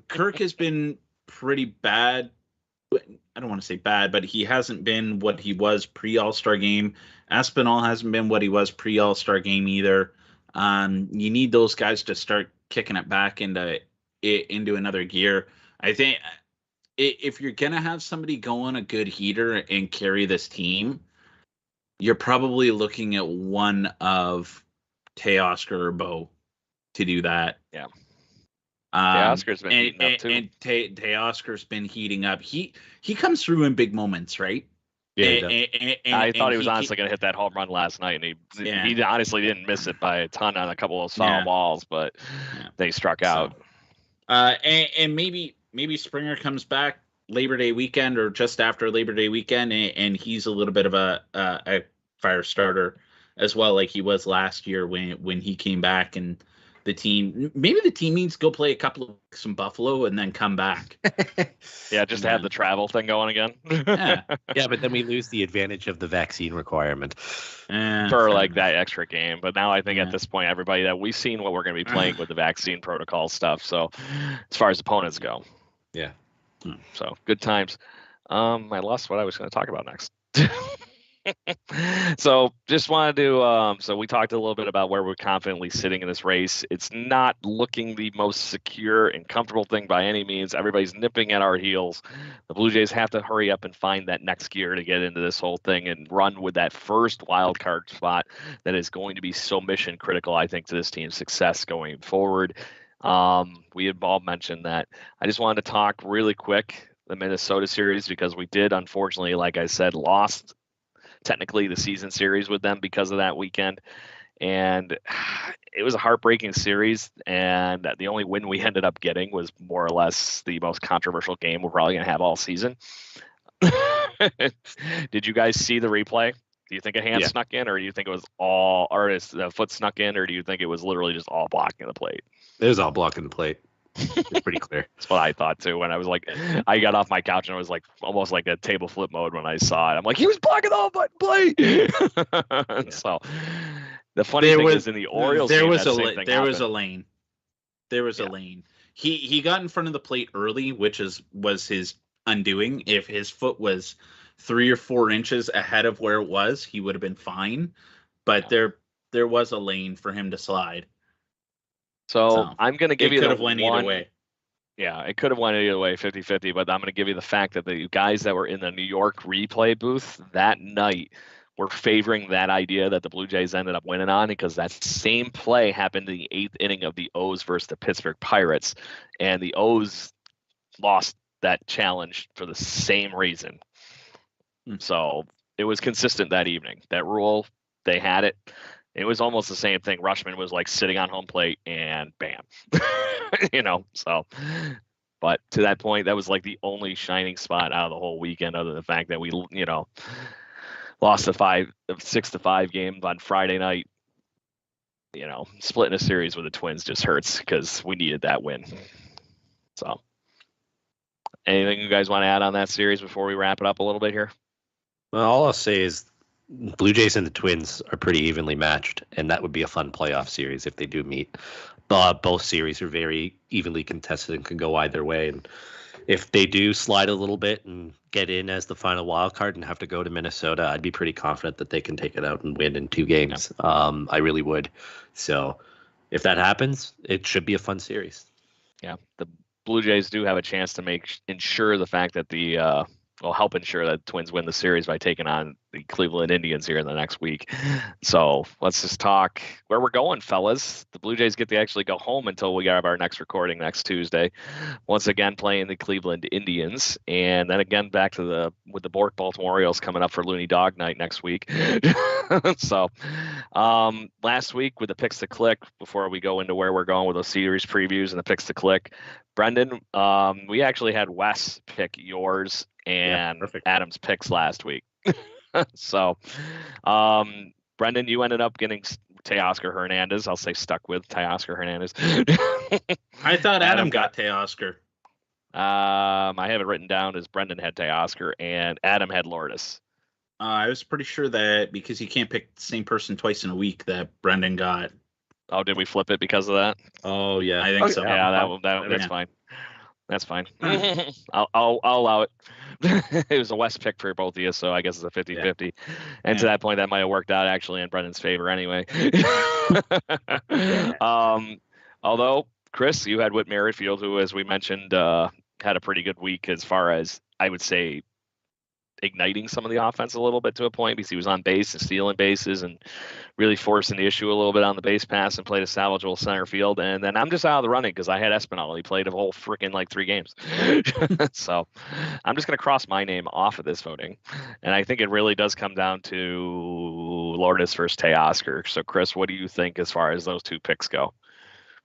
Kirk has been pretty bad. I don't want to say bad, but he hasn't been what he was pre-All-Star game. Aspinall hasn't been what he was pre-All-Star game either. You need those guys to start kicking it back into another gear. I think if you're going to have somebody go on a good heater and carry this team, you're probably looking at one of Teoscar or Bo to do that. Yeah. Teoscar's been heating up too. And Teoscar's been heating up. He comes through in big moments, right? Yeah. I thought he was honestly going to hit that home run last night, and he honestly didn't miss it by a ton on a couple of foul balls, but they struck out. And maybe Springer comes back Labor Day weekend or just after Labor Day weekend, and he's a little bit of a fire starter as well, like he was last year when he came back. And the team needs to go play a couple of weeks in Buffalo and then come back. Just to have the travel thing going again. Yeah, but then we lose the advantage of the vaccine requirement for like that extra game. But now I think at this point, everybody that we've seen what we're going to be playing with the vaccine protocol stuff. So as far as opponents go, so good times. I lost what I was going to talk about next. So just wanted to so we talked a little bit about where we're confidently sitting in this race. It's not looking the most secure and comfortable thing by any means. Everybody's nipping at our heels. The Blue Jays have to hurry up and find that next gear to get into this whole thing and run with that first wild card spot that is going to be so mission critical, I think, to this team's success going forward. We had all mentioned that. I just wanted to talk really quick the Minnesota series because we did, unfortunately, like I said, lost technically the season series with them because of that weekend. And it was a heartbreaking series, and the only win we ended up getting was more or less the most controversial game we're probably going to have all season. Did you guys see the replay? Do you think a hand snuck in, or do you think it was all, or is the foot snuck in, or do you think it was literally just all blocking the plate? It was all blocking the plate. It's pretty clear. That's what I thought too. When I was like, I got off my couch and I was like almost like a table flip mode when I saw it. I'm like, he was blocking the whole plate. Yeah. So the funny thing is, in the Orioles, there game, was that a same thing there was a happened. lane. There was a lane. He got in front of the plate early, which was his undoing. If his foot was 3 or 4 inches ahead of where it was, he would have been fine. But there was a lane for him to slide. So I'm going to give you could the have went either way. Yeah, it could have went either way, 50-50, but I'm going to give you the fact that the guys that were in the New York replay booth that night were favoring that idea that the Blue Jays ended up winning on, because that same play happened in the 8th inning of the O's versus the Pittsburgh Pirates, and the O's lost that challenge for the same reason. So it was consistent that evening. That rule, they had it. It was almost the same thing. Rutschman was like sitting on home plate and bam, so, but to that point, that was like the only shining spot out of the whole weekend, other than the fact that we, lost a 6-5 game on Friday night. Splitting a series with the Twins just hurts because we needed that win. So anything you guys want to add on that series before we wrap it up a little bit here? Well, all I'll say is Blue Jays and the Twins are pretty evenly matched, and that would be a fun playoff series if they do meet. Both series are very evenly contested and can go either way. And if they do slide a little bit and get in as the final wild card and have to go to Minnesota, I'd be pretty confident that they can take it out and win in 2 games. Yeah. I really would. So if that happens, it should be a fun series. Yeah, the Blue Jays do have a chance to ensure the fact that help ensure that Twins win the series by taking on the Cleveland Indians here in the next week. So let's just talk where we're going, fellas. The Blue Jays get to actually go home until we have our next recording next Tuesday. Once again, playing the Cleveland Indians, and then again back to with the Baltimore Orioles coming up for Looney Dog Night next week. So last week with the picks to click, before we go into where we're going with those series previews and the picks to click, Brendan, we actually had Wes pick yours and Adam's picks last week. So, Brendan, you ended up getting Teoscar Hernandez. I'll say stuck with Teoscar Hernandez. I thought Adam got Teoscar. I have it written down as Brendan had Teoscar and Adam had Lourdes. I was pretty sure that because you can't pick the same person twice in a week, that Brendan got. Oh, did we flip it because of that? Oh yeah, I think so. Yeah, that's fine. That's fine. I'll allow it. It was a West pick for both of you, so I guess it's a 50-50. Yeah. And to that point, that might have worked out actually in Brendan's favor anyway. Although, Chris, you had Whit Merrifield, who, as we mentioned, had a pretty good week as far as, I would say, igniting some of the offense a little bit to a point, because he was on base and stealing bases and really forcing the issue a little bit on the base pass and played a salvageable center field. And then I'm just out of the running because I had Espinal. He played a whole freaking 3 games. So I'm just going to cross my name off of this voting. And I think it really does come down to Lourdes versus Teoscar. So Chris, what do you think as far as those 2 picks go?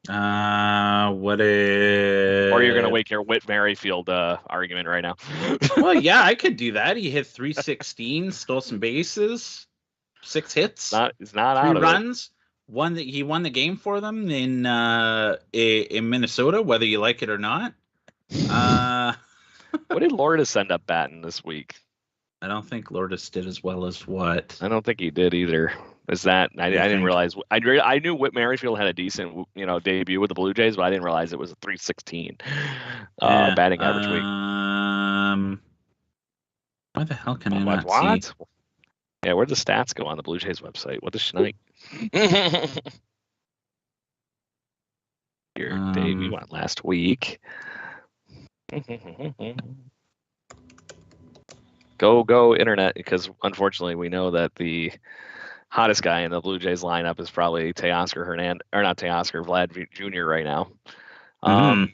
Or you're gonna wake your Whit Merrifield argument right now? Well, yeah, I could do that. He hit 316, stole some bases, 6 hits. It's not 3 out of runs. He won the game for them in Minnesota, whether you like it or not. What did Lourdes end up batting this week? I don't think Lourdes did as well as what. I don't think he did either. Is that I didn't realize I knew Whit Merrifield had a decent debut with the Blue Jays, but I didn't realize it was a 316 batting average week. Why the hell can I not see? Yeah, where'd the stats go on the Blue Jays website? What the shnight? Your debut went last week. Go internet, because unfortunately we know that the hottest guy in the Blue Jays lineup is probably Teoscar Hernandez, or not Teoscar, Vlad Jr. right now.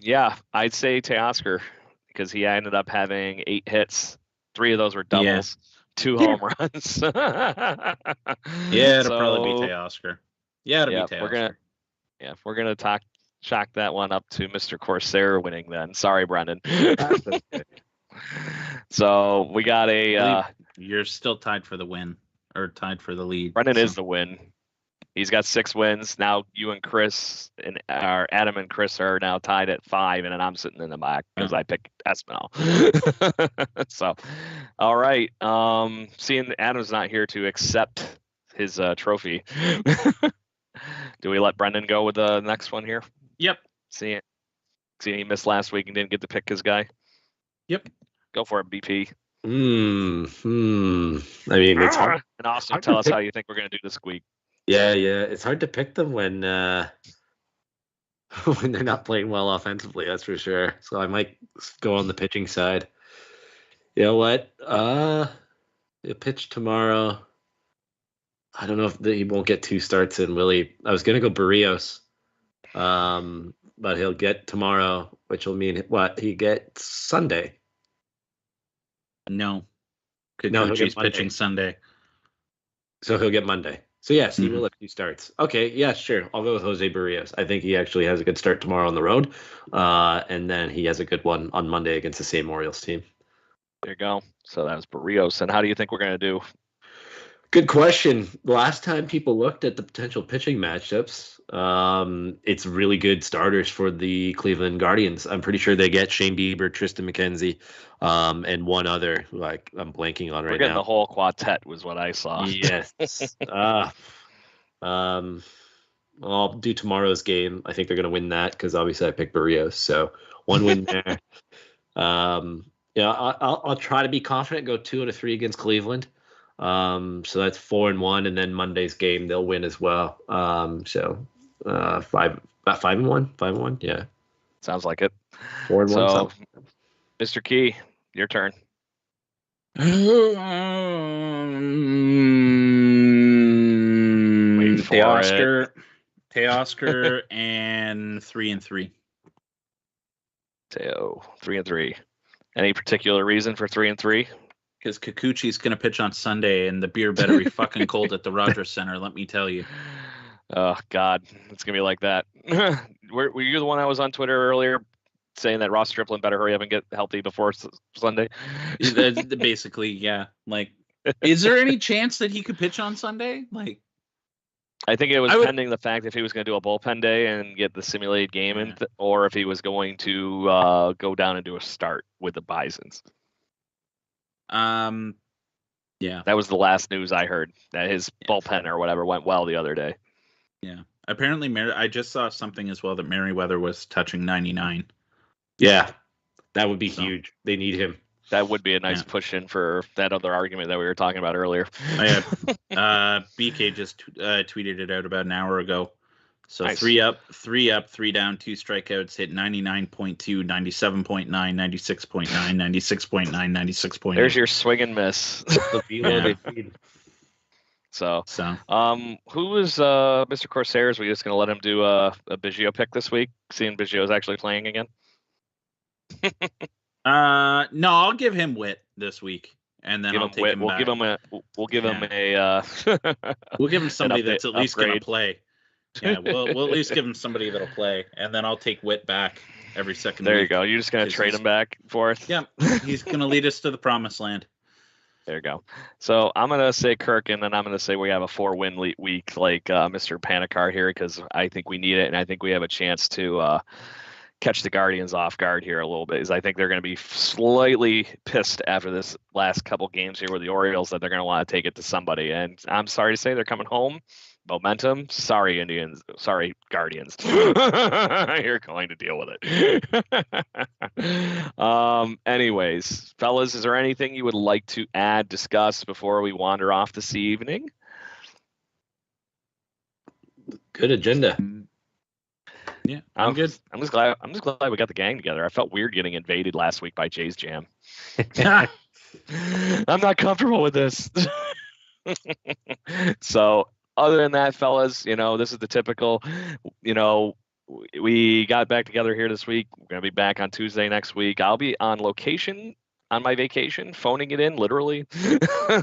Yeah, I'd say Teoscar, because he ended up having 8 hits. 3 of those were doubles, 2 home runs. Yeah, it'll probably be Teoscar. Yeah, it'll Yeah, be we're gonna chalk that one up to Mr. Corsair winning then. Sorry, Brendan. That's okay. So we got a You're still tied for the win, or tied for the lead. Brendan so. is the win. He's got 6 wins. Now you and Chris and Adam and Chris are now tied at 5, and then I'm sitting in the back because I picked Espinal. So, all right. Seeing Adam's not here to accept his trophy, do we let Brendan go with the next one here? Yep. See he missed last week and didn't get to pick his guy. Yep. Go for it, BP. I mean, it's hard. And also hard to tell us pick. how you think we're going to do this week. Yeah. It's hard to pick them when when they're not playing well offensively. That's for sure. So I might go on the pitching side. You know what? He'll pitch tomorrow. I don't know if he won't get 2 starts in, will he? I was gonna go Barrios, but he'll get tomorrow, which will mean what? He gets Sunday. No. No, he'll Kikuchi's get Monday. pitching Sunday. So he'll get Monday. So yes, he Mhm. will have 2 starts. Okay, yeah, sure. I'll go with Jose Barrios. I think he actually has a good start tomorrow on the road, and then he has a good one on Monday against the same Orioles team. There you go. So that was Barrios. And how do you think we're going to do? Good question. Last time people looked at the potential pitching matchups, it's really good starters for the Cleveland Guardians. I'm pretty sure they get Shane Bieber, Tristan McKenzie, and one other who I'm blanking on We're right getting now. the whole quartet was what I saw. Yes. I'll do tomorrow's game. I think they're going to win that because obviously I picked Barrios. So 1 win there. I'll try to be confident. Go 2 out of 3 against Cleveland. So that's 4-1, and then Monday's game they'll win as well. 5-1, yeah. Sounds like it. 4-1. So, Mr. Key, your turn. Wait for Teoscar and 3-3. Teo, 3-3. Any particular reason for 3-3? Because Kikuchi's going to pitch on Sunday, and the beer better be fucking cold at the Rogers Center, let me tell you. Oh, God. It's going to be like that. Were you the one that was on Twitter earlier saying that Ross Stripling better hurry up and get healthy before Sunday? Basically, yeah. Like, is there any chance that he could pitch on Sunday? Like, I think it was pending the fact if he was going to do a bullpen day and get the simulated game, or if he was going to go down and do a start with the Bisons. Yeah. That was the last news I heard, that his bullpen or whatever went well the other day. Yeah. Apparently, I just saw something as well that Merriweather was touching 99. Yeah, that would be huge. They need him. That would be a nice push in for that other argument that we were talking about earlier. BK just tweeted it out about an hour ago. So nice. 3 up, 3 down, 2 strikeouts, hit 99.2, 97.9, 96.9, 96.9, 96.8. There's your swing and miss. So, who was Mr. Corsairs? Are we just going to let him do a Biggio pick this week, seeing Biggio is actually playing again? No, I'll give him Witt this week, and then I'll take him back. We'll give him we'll give him somebody that's at least going to play. Yeah, we'll at least give him somebody that'll play, and then I'll take Witt back every second. There you go. You're just going to trade him back and forth? Yeah, he's going to lead us to the promised land. There you go. So I'm going to say Kirk, and then I'm going to say we have a 4-win week like Mr. Panikar here, because I think we need it, and I think we have a chance to catch the Guardians off guard here a little bit, because I think they're going to be slightly pissed after this last couple games here with the Orioles that they're going to want to take it to somebody. And I'm sorry to say they're coming home. Momentum. Sorry, Indians. Sorry, Guardians. You're going to deal with it. Anyways, fellas, is there anything you would like to add, discuss before we wander off this evening? Good agenda. Yeah, I'm good. I'm just glad we got the gang together. I felt weird getting invaded last week by Jay's Jam. I'm not comfortable with this. So, other than that, fellas, this is the typical, we got back together here this week. We're going to be back on Tuesday next week. I'll be on location on my vacation, phoning it in literally.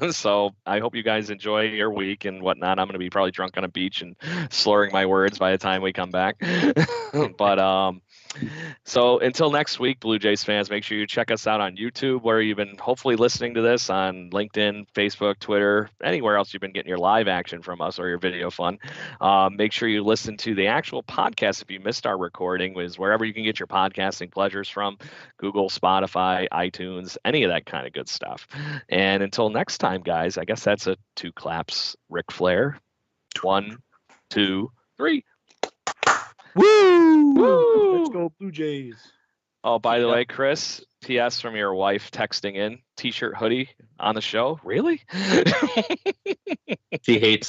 So I hope you guys enjoy your week and whatnot. I'm going to be probably drunk on a beach and slurring my words by the time we come back. But so until next week, Blue Jays fans, make sure you check us out on YouTube, where you've been hopefully listening to this, on LinkedIn, Facebook, Twitter, anywhere else you've been getting your live action from us or your video fun. Make sure you listen to the actual podcast if you missed our recording, is wherever you can get your podcasting pleasures from: Google, Spotify, iTunes, any of that kind of good stuff. And until next time, guys, I guess that's a 2 claps, Ric Flair. 1, 2, 3. Woo! Woo! Let's go Blue Jays. Oh, by the Yep. way, Chris, PS from your wife texting in, t-shirt, hoodie on the show. Really? She hates